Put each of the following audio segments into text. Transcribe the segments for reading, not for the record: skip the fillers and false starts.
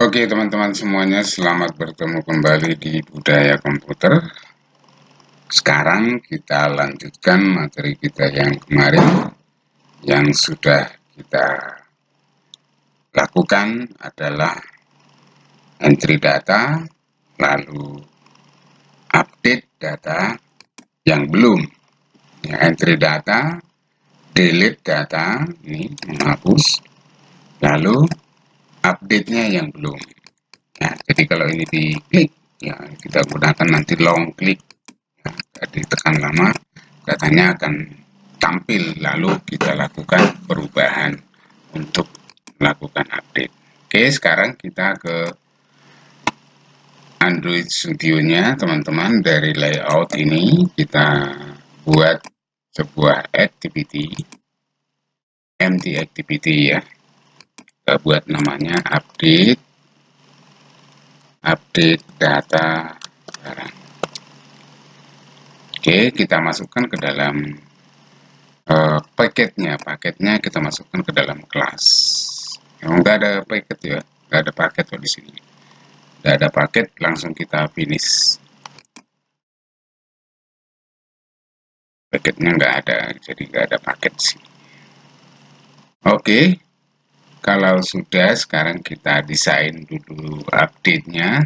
Oke teman-teman semuanya, selamat bertemu kembali di Budaya Komputer. Sekarang kita lanjutkan materi kita yang kemarin. Yang sudah kita lakukan adalah entry data, lalu update data yang belum. Entry data, delete data, ini menghapus, lalu update-nya yang belum. Ya, jadi kalau ini diklik, ya kita gunakan nanti long click. Ya, ditekan lama, datanya akan tampil, lalu kita lakukan perubahan untuk melakukan update. Oke, sekarang kita ke Android Studio-nya, teman-teman. Dari layout ini kita buat sebuah activity, empty activity ya. Kita buat namanya update data barang. Oke, kita masukkan ke dalam paketnya kita masukkan ke dalam kelas. Enggak ada paket ya, enggak ada paket kok di sini. Enggak ada paket, langsung kita finish. Paketnya enggak ada, jadi enggak ada paket sih. Oke, kalau sudah, sekarang kita desain dulu update-nya.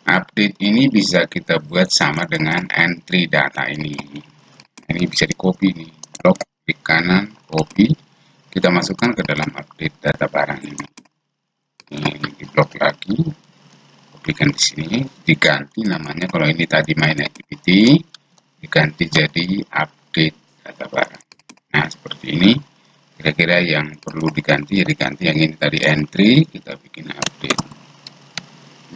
Update ini bisa kita buat sama dengan entry data ini. Ini bisa di copy nih, blok klik kanan, copy, kita masukkan ke dalam update data barang ini. Ini di blok lagi, kopikan di sini, diganti namanya. Kalau ini tadi main activity, diganti jadi update data barang. Nah, seperti ini. Kira-kira yang perlu diganti ya diganti, yang ini tadi entry, kita bikin update.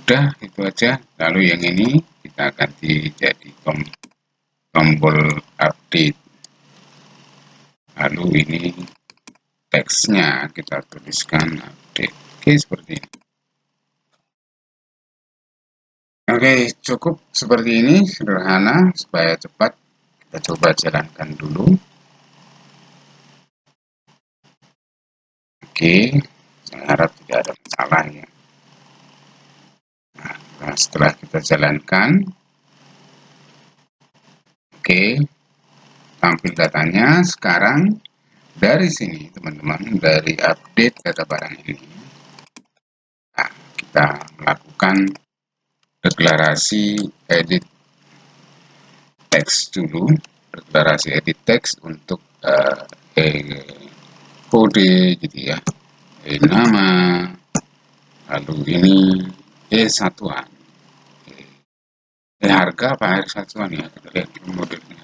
Udah, itu aja. Lalu yang ini kita ganti jadi tombol update. Lalu ini teksnya kita tuliskan update. Oke, seperti ini. Oke, cukup seperti ini, sederhana, supaya cepat. Kita coba jalankan dulu. Oke, saya harap tidak ada masalah ya. Nah, setelah kita jalankan, oke, tampil datanya. Sekarang dari sini teman-teman, dari update data barang ini, nah, kita melakukan deklarasi edit teks dulu. Deklarasi edit teks untuk kode gitu ya, nama, lalu ini satuan, harga apa air satuan ya, kita lihat modelnya.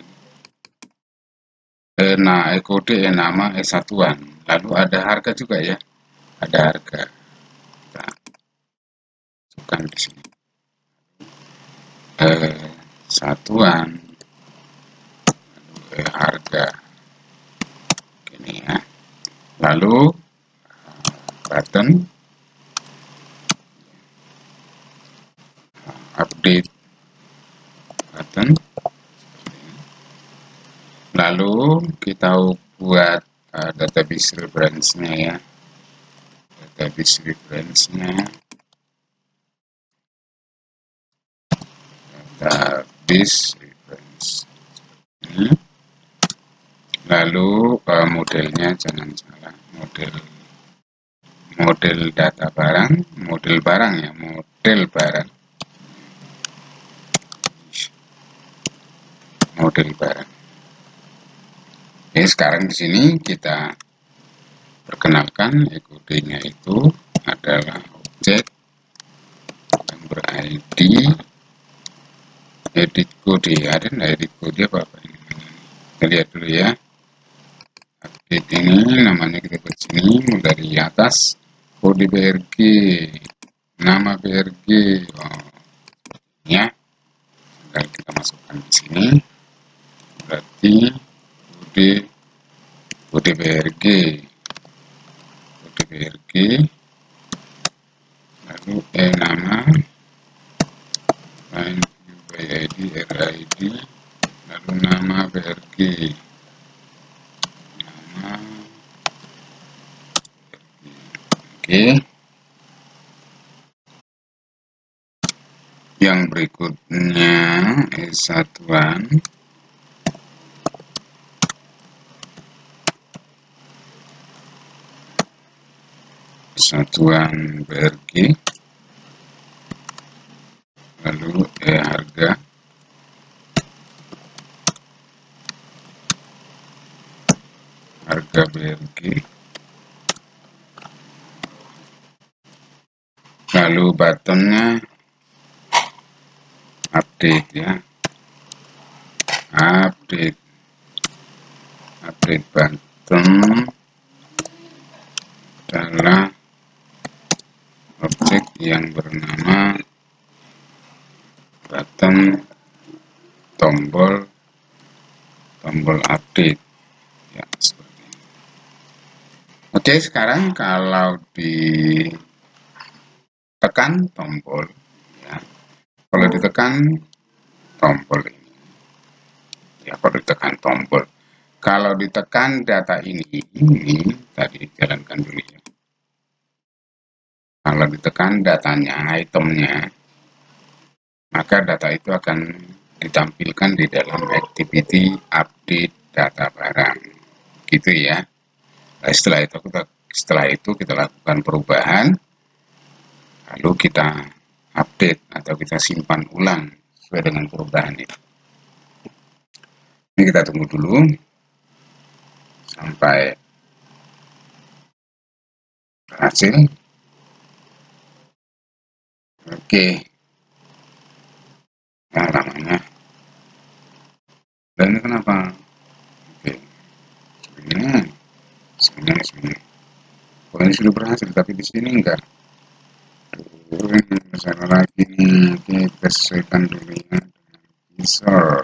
Nah, kode nama satuan, lalu ada harga juga ya, ada harga. Kita masukkan di sini satuan, lalu harga ini ya, lalu button update button, lalu kita buat database reference-nya ya, database reference-nya, database reference ini. Lalu modelnya jangan salah, model data barang, model barang ya, model barang, model barang. Oke, sekarang di sini kita perkenalkan kodenya itu adalah objek yang ber-ID edit kode. Ada nggak edit kode apa ini? Kita lihat dulu ya. Update ini namanya kita buat sini, mulai dari atas, kode BRG, nama BRG, ya. Tinggal kita masukkan di sini. Berarti kode BRG, lalu nama, ID, RID, lalu nama BRG, oke. Yang berikutnya satuan BRG, lalu harga BRG, lalu buttonnya update ya, update button adalah objek yang bernama button tombol update ya, seperti ini. Oke, sekarang kalau ditekan tombol ya, kalau ditekan tombol ini ya, kalau ditekan data ini tadi jalankan dulu ya. Kalau ditekan datanya, itemnya, maka data itu akan ditampilkan di dalam activity update data barang, gitu ya. Nah, setelah itu kita lakukan perubahan, lalu kita update atau kita simpan ulang sesuai dengan perubahan itu. Ini kita tunggu dulu sampai berhasil. Oke, nah, lamanya. Dan ini kenapa? Oke, sebenarnya. Oh, ini sudah berhasil, tapi di sini enggak. Ini masalah lagi nih. Kita sesuaikan dulu ya dengan visor.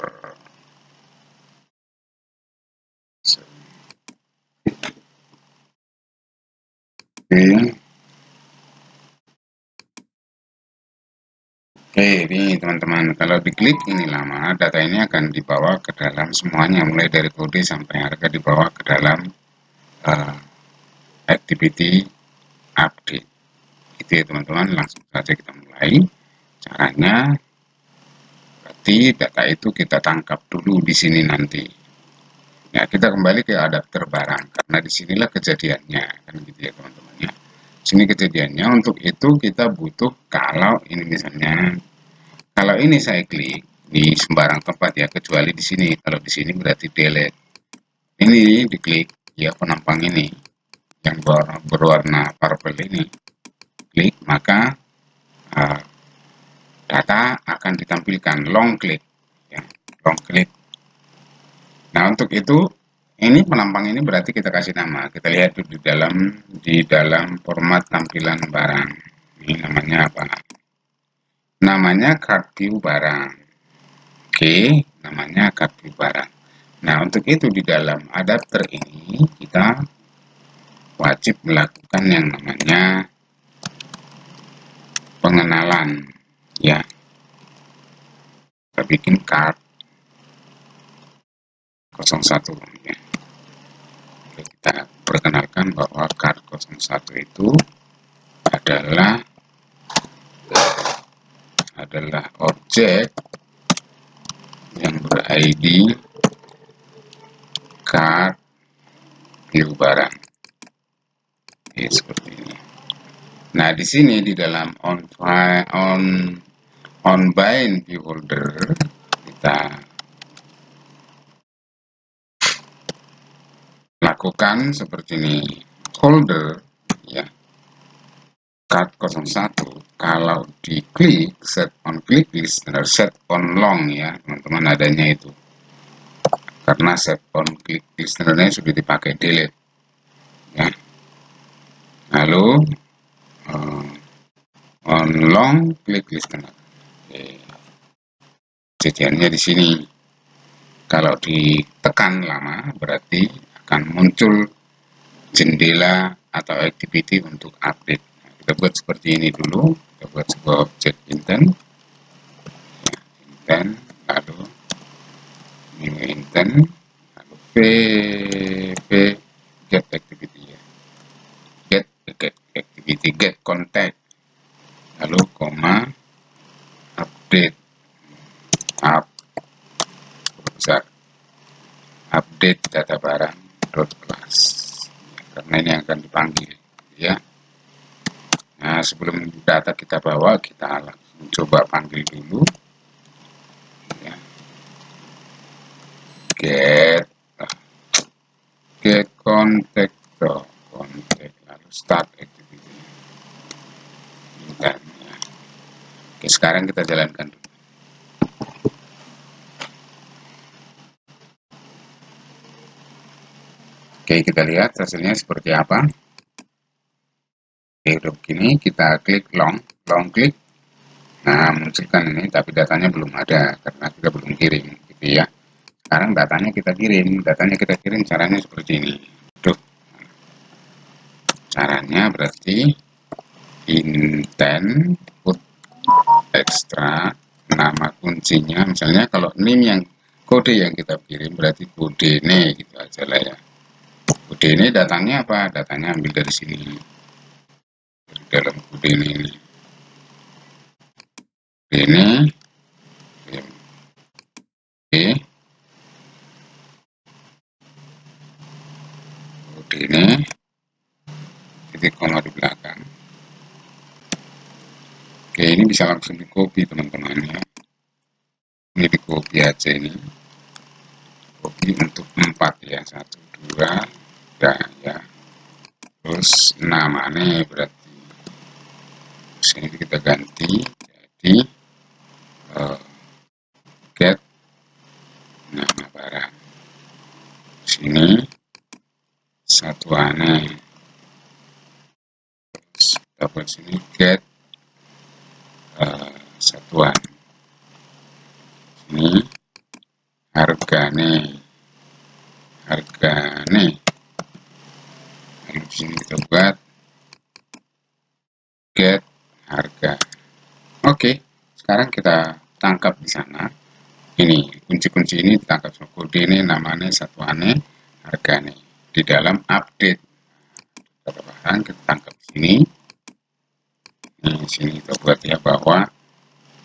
Oke, ini teman-teman, kalau diklik ini lama, data ini akan dibawa ke dalam semuanya, mulai dari kode sampai harga dibawa ke dalam activity update. Itu ya teman-teman, langsung saja kita mulai. Caranya, berarti data itu kita tangkap dulu di sini nanti. Ya, kita kembali ke adapter barang, karena disinilah kejadiannya, kan gitu ya teman-teman ya. Sini kejadiannya, untuk itu kita butuh, kalau ini misalnya, kalau ini saya klik di sembarang tempat ya, kecuali di sini. Kalau di sini berarti delete. Ini diklik ya, penampang ini yang berwarna purple ini, klik, maka data akan ditampilkan. Long klik ya, long klik. Nah, untuk itu ini penampang ini berarti kita kasih nama. Kita lihat di dalam format tampilan barang. Ini namanya apa? Namanya card view barang. Oke, namanya card view barang. Nah, untuk itu di dalam adapter ini kita wajib melakukan yang namanya pengenalan ya. Kita bikin card 01 ya. Kita perkenalkan bahwa card 01 itu adalah objek yang ber-ID card view barang. Oke, seperti ini. Nah, di sini di dalam on bind view holder kita lakukan seperti ini. Holder ya, card 01 kalau diklik set on click listener, set on long ya teman-teman, adanya itu karena set on click listenernya sudah dipakai delete ya. Lalu on long click listener. Kejadiannya di sini kalau ditekan lama berarti akan muncul jendela atau activity untuk update. Nah, kita buat seperti ini dulu. Kita buat sebuah objek intent ya, lalu new intent, lalu p get activity ya, get activity, get contact, lalu koma update up besar update data barang dot class, karena ini yang akan dipanggil ya. Nah, sebelum data kita bawa, kita langsung coba panggil dulu ya. Get contact lalu start activity ya. Oke, sekarang kita jalankan dulu. Oke, kita lihat hasilnya seperti apa. Oke, udah begini, kita klik long klik. Nah, munculkan ini, tapi datanya belum ada karena kita belum kirim gitu ya. Sekarang datanya kita kirim, caranya seperti ini. Tuh, caranya berarti intent put extra nama kuncinya, misalnya kalau name yang kode yang kita kirim berarti kode ini gitu aja lah ya. Kode ini datanya apa? Datanya ambil dari sini, dari dalam kode ini. Ini oke, kode ini titik koma di belakang. Oke, ini bisa langsung di copy teman-teman ya. Ini di copy aja, ini copy untuk 4 ya, 1 2 ya. Terus namanya berarti sini kita ganti jadi get nama barang. Sini satuannya, terus dapat sini get satuan. Ini harganya. Lalu sini kita buat get harga. Oke, sekarang kita tangkap di sana. Ini kunci-kunci ini ditangkap, kode ini, namanya, satuannya, harganya di dalam update data barang. Kita tangkap di sini. Di sini kita buat ya bahwa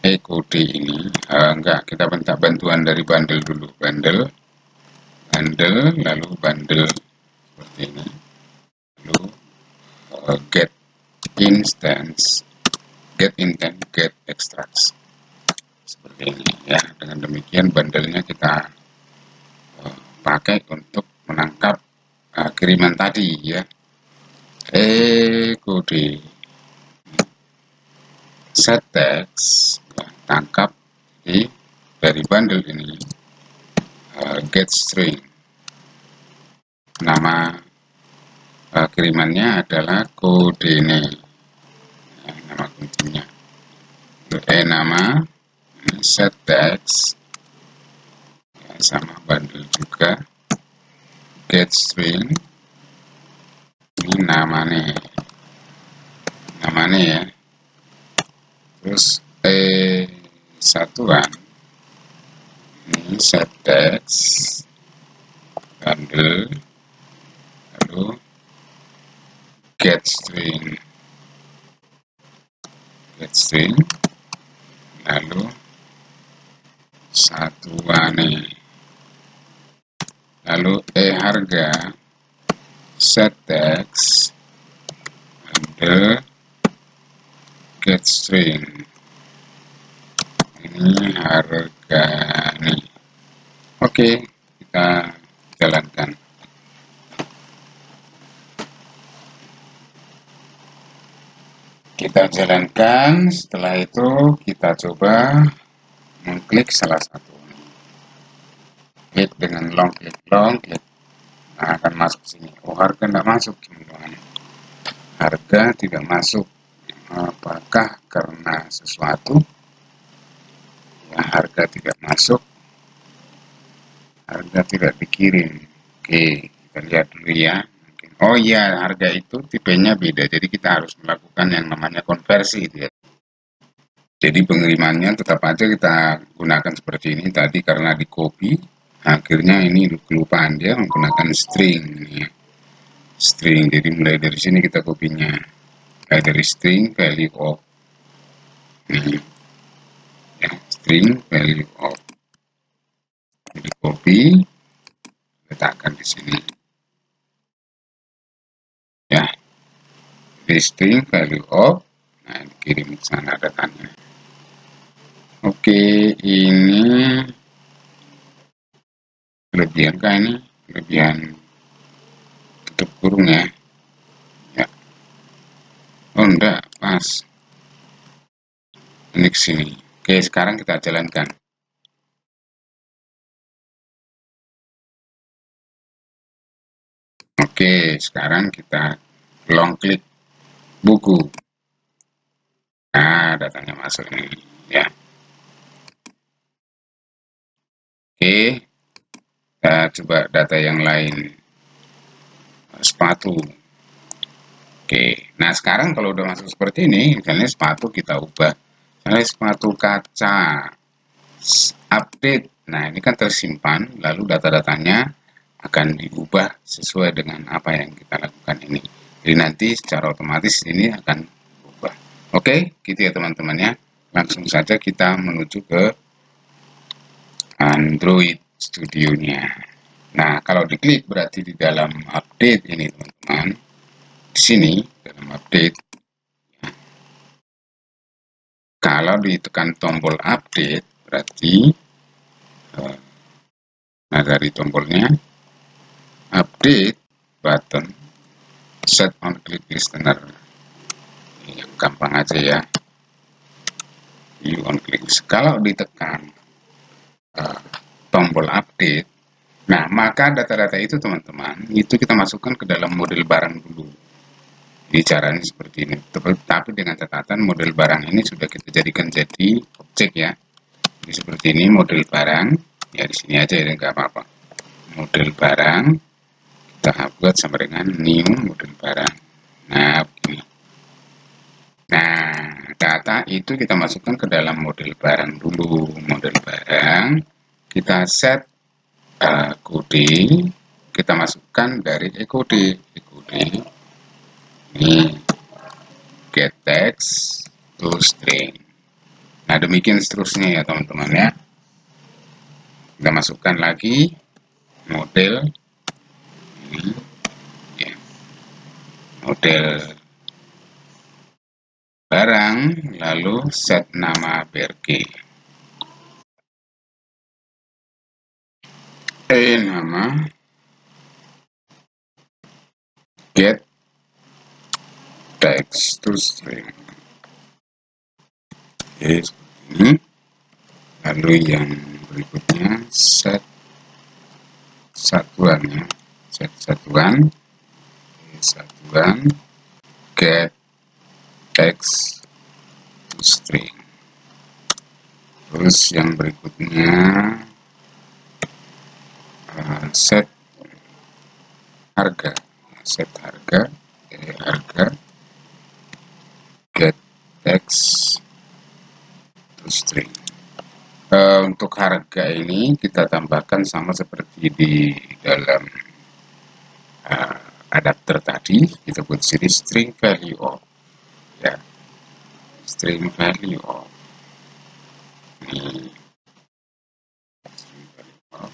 kode ini enggak, kita minta bantuan dari bundle dulu, bundle lalu bundle seperti ini, lalu get instance, get intent, get extracts seperti ini ya. Dengan demikian bundle-nya kita pakai untuk menangkap kiriman tadi ya. Kode set text ya, tangkap dari bundle ini get string, nama kirimannya adalah kode ini ya, nama kuncinya. Nama set text ya, sama bundle juga get string, ini namanya ya. Terus satuan ini set text bundle lalu get string lalu satuan lalu harga set text bundle get string, ini harga nih. Oke, kita jalankan. Setelah itu kita coba mengklik salah satu, klik dengan long klik, nah, akan masuk sini. Harga tidak masuk teman-teman, harga tidak masuk. Apakah karena sesuatu ya, harga tidak masuk, harga tidak dikirim. Oke, kita lihat dulu ya. Oh iya, harga itu tipenya beda, jadi kita harus melakukan yang namanya konversi gitu ya. Jadi pengirimannya tetap aja kita gunakan seperti ini tadi, karena di copy akhirnya ini kelupaan dia menggunakan string ya. String, jadi mulai dari sini kita kopinya, dari string value of ini ya. string value of. Jadi copy, letakkan di sini. Ya, di string value of, nah dikirim ke sana datanya. Oke, ini kelebihan kan ini, kelebihan tutup kurung ya. Ya. Oh enggak, pas. Ini ke sini. Oke, sekarang kita jalankan. Oke, sekarang kita long klik buku. Nah, datanya masuk nih, ya. Oke, kita coba data yang lain. Sepatu. Oke, nah sekarang kalau udah masuk seperti ini, misalnya sepatu kita ubah. Misalnya sepatu kaca, update. Nah, ini kan tersimpan, lalu data-datanya akan diubah sesuai dengan apa yang kita lakukan ini. Jadi nanti secara otomatis ini akan berubah. Oke, gitu ya teman-teman ya. Langsung saja kita menuju ke Android Studio-nya. Nah, kalau diklik berarti di dalam update ini teman-teman. Di sini dalam update. Kalau ditekan tombol update berarti nah dari tombolnya update button set on click listener. Yang gampang aja ya. View on click. Kalau ditekan tombol update, nah maka data-data itu teman-teman itu kita masukkan ke dalam model barang dulu. Jadi caranya seperti ini. Tapi dengan catatan model barang ini sudah kita jadikan jadi objek ya. Jadi seperti ini model barang. Ya di sini aja ya nggak apa-apa. Model barang kita buat sama dengan new model barang. Nah begini. Nah data itu kita masukkan ke dalam model barang dulu. Model barang kita set kode, kita masukkan dari ekode ini get text to string. Nah demikian seterusnya ya teman-teman ya. Kita masukkan lagi model ini ya, model barang, lalu set nama berge, nama get text to string. Oke, ini. Lalu yang berikutnya set satuan ya, set satuan get text to string. Terus yang berikutnya set harga get text to string. Untuk harga ini kita tambahkan sama seperti di dalam adapter tadi, kita buat sini string value of ya, string value of ini string value of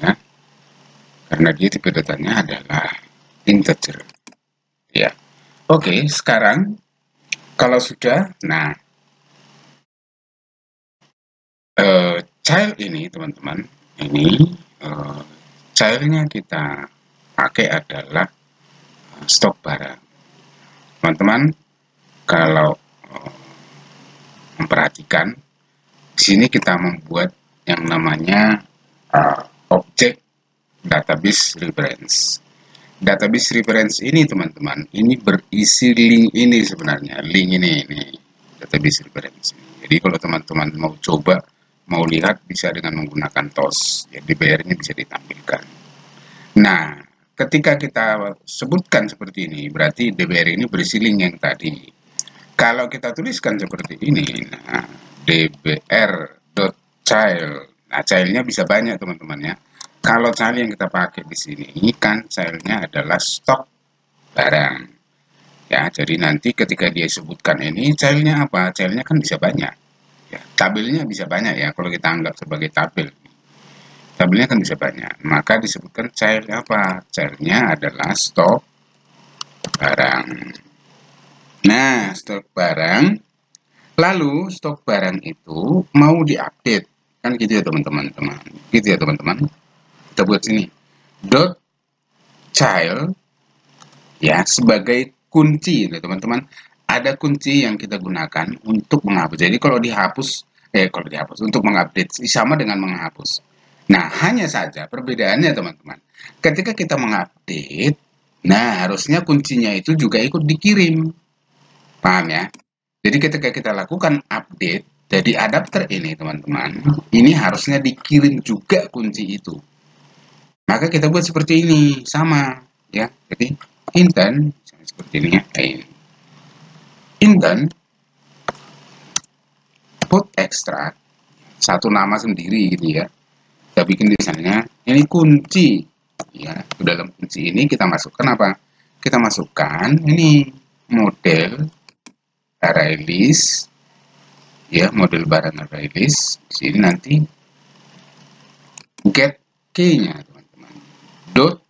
ya, karena dia tipe datanya adalah integer ya. Oke, sekarang kalau sudah, nah child ini teman-teman, ini childnya kita pakai adalah stok barang. Teman-teman kalau memperhatikan di sini kita membuat yang namanya objek database reference. Database reference ini teman-teman, ini berisi link ini sebenarnya, link ini database reference. Jadi kalau teman-teman mau coba, mau lihat bisa dengan menggunakan TOS, jadi DBR-nya bisa ditampilkan. Nah, ketika kita sebutkan seperti ini, berarti DBR ini berisi link yang tadi. Kalau kita tuliskan seperti ini, nah, dbr.child, nah childnya bisa banyak teman-teman ya. Kalau child yang kita pakai di sini kan childnya adalah stok barang. Ya, ya. Jadi nanti ketika dia sebutkan ini childnya apa, childnya kan bisa banyak ya. Tabelnya bisa banyak ya, kalau kita anggap sebagai tabelnya kan bisa banyak, maka disebutkan child apa, childnya adalah stok barang. Nah, stok barang, lalu stok barang itu mau diupdate kan gitu ya teman-teman, gitu ya teman-teman. Kita buat sini dot child ya sebagai kunci ya teman-teman. Ada kunci yang kita gunakan untuk menghapus. Jadi kalau dihapus untuk mengupdate sama dengan menghapus. Nah, hanya saja perbedaannya teman-teman. Ketika kita mengupdate, nah harusnya kuncinya itu juga ikut dikirim. Paham ya? Jadi ketika kita lakukan update, jadi adapter ini teman-teman, ini harusnya dikirim juga kunci itu. Maka kita buat seperti ini, sama ya. Jadi intent seperti ini ya, intent put extract satu nama sendiri gitu ya. Kita bikin misalnya ini kunci ya. Ke dalam kunci ini kita masukkan apa? Kita masukkan ini model array list ya, model barang array list. Di sini nanti get key-nya teman-teman. Dot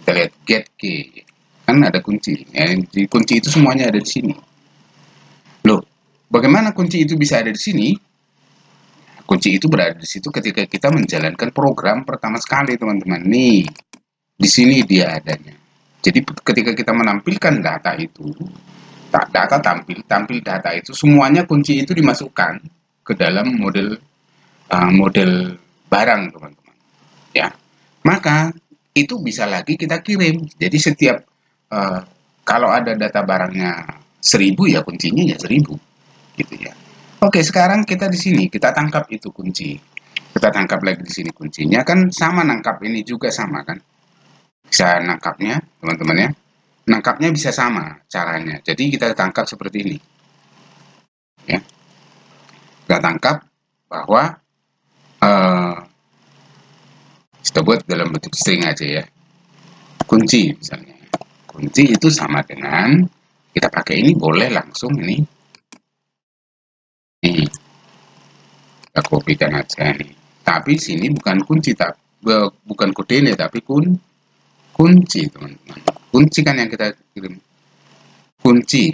kita lihat get key. Kan ada kunci. Ya, kunci itu semuanya ada di sini. Loh, bagaimana kunci itu bisa ada di sini? Kunci itu berada di situ ketika kita menjalankan program pertama sekali, teman-teman. Nih, di sini dia adanya. Jadi ketika kita menampilkan data itu, data tampil data itu semuanya kunci itu dimasukkan ke dalam model barang, teman-teman. Ya, maka itu bisa lagi kita kirim. Jadi setiap kalau ada data barangnya 1000 ya kuncinya ya 1000 gitu ya. Oke, sekarang kita di sini kita tangkap itu kunci. Kita tangkap lagi di sini kuncinya kan sama, nangkap ini juga sama kan. Bisa nangkapnya, teman-teman ya. Nangkapnya bisa sama caranya. Jadi kita tangkap seperti ini. Ya. Kita tangkap bahwa kita buat dalam bentuk string aja ya. Kunci misalnya. Kunci itu sama dengan kita pakai ini, boleh langsung ini. Nih. Kita kopikan aja nih. Tapi sini bukan kunci, bukan kode ini, tapi kunci, teman-teman. Kunci kan yang kita kirim. Kunci.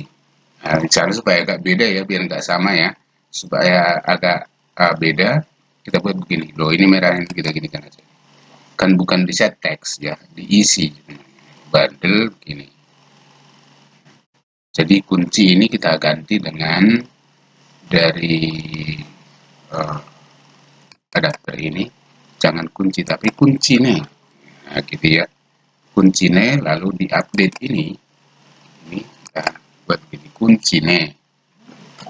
Nah, misalnya supaya agak beda ya, biar nggak sama ya. Supaya agak beda, kita buat begini. Loh, ini merah, ini kita ginikan aja. Kan bukan di set teks ya, diisi. Bundle begini. Jadi kunci ini kita ganti dengan dari adapter ini, jangan kunci tapi kuncinya. Nah, gitu ya. Kuncinya lalu diupdate ini kita buat ini kuncinya.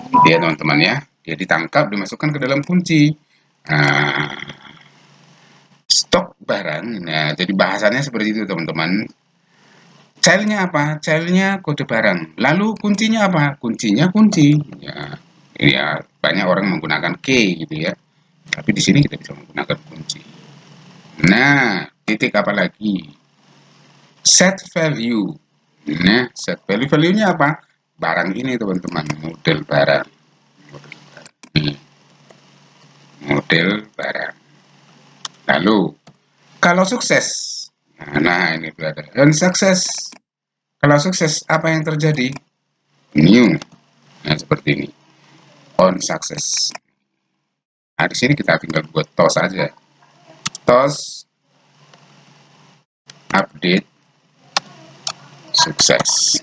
Gitu ya teman-teman ya. Dia ditangkap, dimasukkan ke dalam kunci. Nah, stok barang. Nah, jadi bahasanya seperti itu teman-teman. Childnya apa? Childnya kode barang. Lalu kuncinya apa? Kuncinya kunci. Ya, banyak orang menggunakan key gitu ya. Tapi di sini kita bisa menggunakan kunci. Nah, titik apa lagi? Set value. Nah, set value. Value-nya apa? Barang ini teman-teman. Model barang. Model barang. Lalu, kalau sukses. Nah, ini berada. Dan sukses. Kalau sukses, apa yang terjadi? New. Nah, seperti ini. On success. Nah, di sini kita tinggal buat toss aja. Toss update sukses.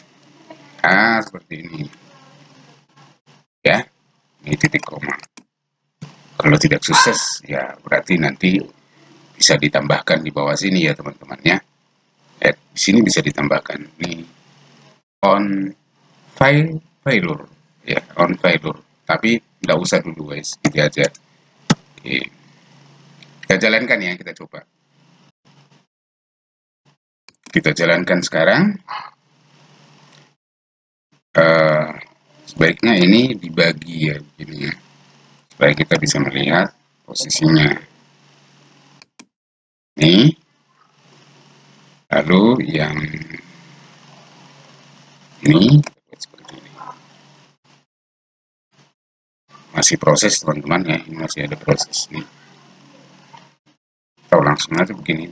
Nah, seperti ini. Ya, ini titik koma. Kalau tidak sukses, ya berarti nanti bisa ditambahkan di bawah sini ya teman-teman ya. Di sini bisa ditambahkan. Ini on failure. Ya, on failure. Tapi nggak usah dulu guys, gitu aja. Oke. Kita jalankan ya, kita coba. Kita jalankan sekarang. Sebaiknya ini dibagi ya, begini ya, supaya kita bisa melihat posisinya. Ini. Lalu yang Ini seperti ini. Masih proses teman-teman ya, ini masih ada proses nih. Atau langsung aja begini,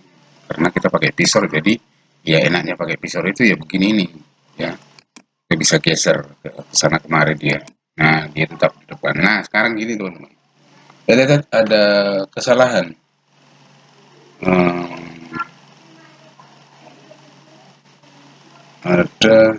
karena kita pakai pisau, jadi ya enaknya pakai pisau itu ya begini nih ya, kita bisa geser ke sana kemari dia. Nah, dia tetap di depan. Nah, sekarang gini teman-teman, ada kesalahan. Ada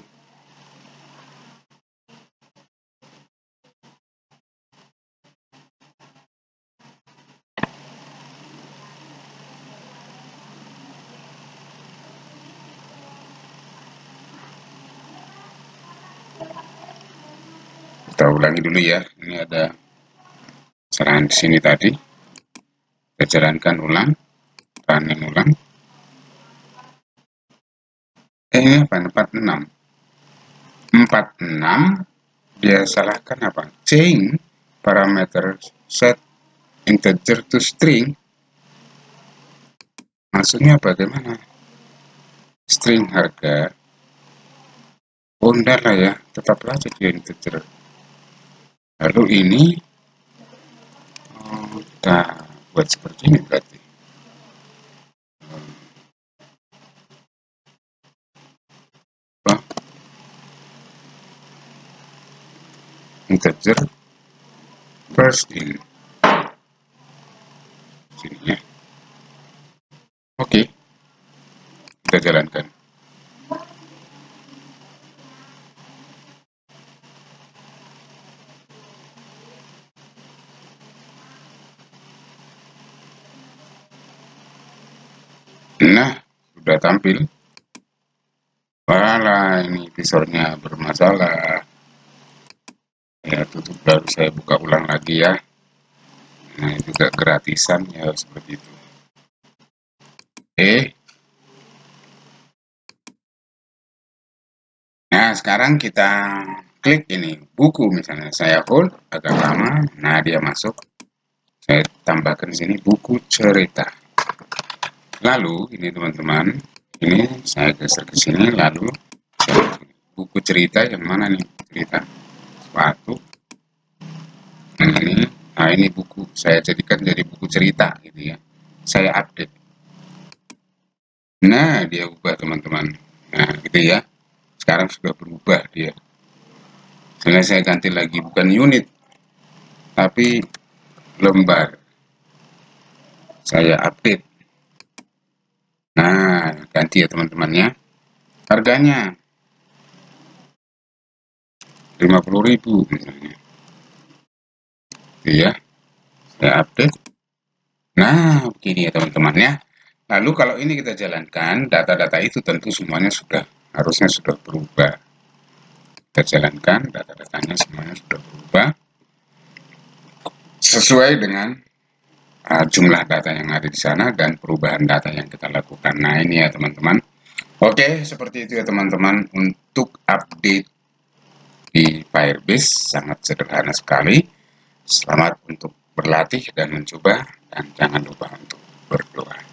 kita ulangi dulu ya, ini ada kesalahan di sini tadi. Kita jalankan ulang, running ulang. Ini apa? 46. 46 dia salahkan apa? Change parameter set integer to string. Maksudnya bagaimana? String harga. Oh enggak lah ya, tetaplah jadi integer. Lalu ini kita buat seperti ini berarti. Oh, integer first in. Sini ya. Oke, kita jalankan. Nah, sudah tampil. Walah, ini visornya bermasalah. Ya, tutup baru saya buka ulang lagi ya. Nah, juga gratisan ya seperti itu. Oke. Nah, sekarang kita klik ini buku misalnya. Saya hold agak lama. Nah, dia masuk. Saya tambahkan di sini buku cerita. Lalu ini teman-teman, ini saya geser ke sini. Lalu buku cerita yang mana nih? Cerita sepatu. Ini, nah ini buku saya jadikan jadi buku cerita gitu ya. Saya update. Nah, dia ubah teman-teman. Nah, gitu ya. Sekarang sudah berubah dia. Sebenarnya saya ganti lagi bukan unit, tapi lembar. Saya update. Nah, ganti ya teman-teman ya. Harganya 50.000 misalnya. Gitu ya. Saya update. Nah, begini ya teman-teman ya. Lalu kalau ini kita jalankan, data-data itu tentu semuanya harusnya sudah berubah. Kita jalankan, data-datanya semuanya sudah berubah sesuai dengan jumlah data yang ada di sana dan perubahan data yang kita lakukan. Nah, ini ya teman-teman. Oke, seperti itu ya teman-teman untuk update di Firebase, sangat sederhana sekali. Selamat untuk berlatih dan mencoba, dan jangan lupa untuk berdoa.